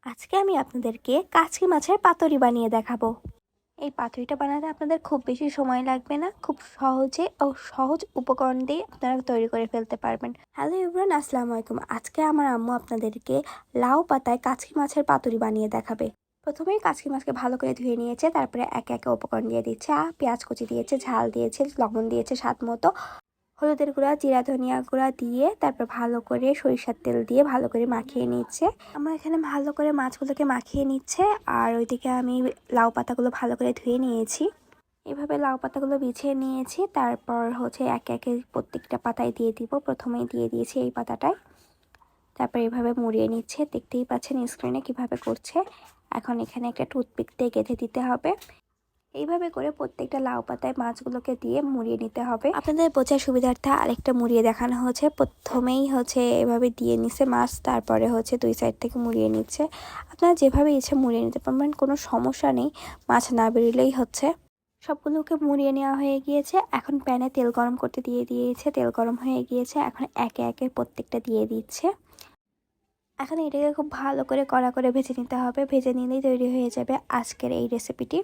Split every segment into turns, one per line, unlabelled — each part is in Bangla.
আজকে আমি আপনাদেরকে কাচকি মাছের পাতুরি বানিয়ে দেখাবো। এই পাতুরিটা বানাতে আপনাদের খুব বেশি সময় লাগবে না, খুব সহজে ও সহজ উপকরণ দিয়ে আপনারা তৈরি করে ফেলতে পারবেন। হ্যালো এভরিওয়ান, আসসালামু আলাইকুম। আজকে আমার আম্মু আপনাদেরকে লাউ পাতায় কাচকি মাছের পাতুরি বানিয়ে দেখাবে। প্রথমেই কাচকি মাছকে ভালো করে ধুয়ে নিয়েছে, তারপরে একে একে উপকরণ দিয়ে দিচ্ছে। পেঁয়াজ কুচি দিয়েছে, ঝাল দিয়েছে, লবণ দিয়েছে স্বাদ মতো, হলুদের গুঁড়া, জিরা ধনিয়া গুঁড়া দিয়ে তারপর ভালো করে সরিষার তেল দিয়ে ভালো করে মাখিয়ে নিচ্ছে। আমরা এখানে ভালো করে মাছগুলোকে মাখিয়ে নিচ্ছে, আর ওইদিকে আমি লাউ পাতাগুলো ভালো করে ধুয়ে নিয়েছি। এভাবে লাউ পাতাগুলো বিছিয়ে নিয়েছি, তারপর একে একে প্রত্যেকটা পাতায় দিয়ে দিব। প্রথমেই দিয়ে দিয়েছি এই পাতাটায়, তারপর এভাবে মুড়িয়ে নিচ্ছে। দেখতেই পাচ্ছেন স্ক্রিনে কিভাবে করছে। এখন এখানে একটা টুথপিক দিয়ে গেঁথে দিতে হবে। এইভাবে করে প্রত্যেকটা লাউ পাতায় মাছগুলোকে দিয়ে মুড়িয়ে নিতে হবে। আপনাদের বোঝার সুবিধার্থে আরেকটা মুড়িয়ে দেখানো হচ্ছে। প্রথমেই এভাবে দিয়ে নিচ্ছে মাছ, তারপরে দুই সাইড থেকে মুড়িয়ে নিচ্ছে। আপনারা যেভাবে ইচ্ছে মুড়িয়ে নিতে পারবেন, কোনো সমস্যা নেই, মাছ না বেরোলেই হচ্ছে। সবগুলোকে মুড়িয়ে নেওয়া হয়ে গিয়েছে। এখন প্যানে তেল গরম করতে দিয়ে দিয়েছে, তেল গরম হয়ে গিয়েছে। এখন একে একে প্রত্যেকটা দিয়ে দিচ্ছে। এখন এটাকে খুব ভালো করে কড়া করে ভেজে নিতে হবে। ভেজে নিলেই তৈরি হয়ে যাবে আজকের এই রেসিপিটি।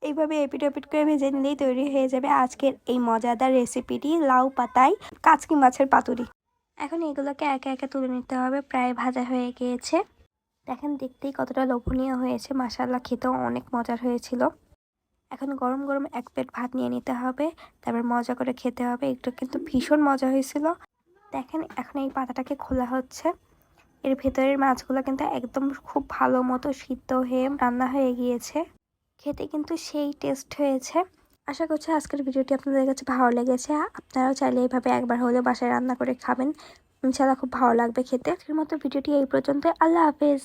এইভাবে এপিট ওপিট করে ভেজে নিলেই তৈরি হয়ে যাবে আজকের এই মজাদার রেসিপিটি, লাউ পাতায় কাচকি মাছের পাতুরি। এখন এগুলোকে একে একে তুলে নিতে হবে। প্রায় ভাজা হয়ে গিয়েছে, দেখেন দেখতেই কতটা লোভনীয় হয়েছে। মাশাআল্লাহ, খেতেও অনেক মজার হয়েছিল। এখন গরম গরম এক প্লেট ভাত নিয়ে নিতে হবে, তারপর মজা করে খেতে হবে। একটু কিন্তু ভীষণ মজা হয়েছিল। দেখেন এখন এই পাতাটাকে খোলা হচ্ছে। এর ভেতরের মাছগুলো কিন্তু একদম খুব ভালো মতো সিদ্ধ হয়ে রান্না হয়ে গিয়েছে। খেতে কিন্তু সেই টেস্ট হয়েছে। আশা করছি আজকের ভিডিওটি আপনাদের কাছে ভালো লেগেছে। আপনারাও চাইলে এইভাবে একবার হলেও বাসায় রান্না করে খাবেন, ইনশাআল্লাহ খুব ভালো লাগবে খেতে। আজকের মতো ভিডিওটি এই পর্যন্ত। আল্লাহ হাফেজ।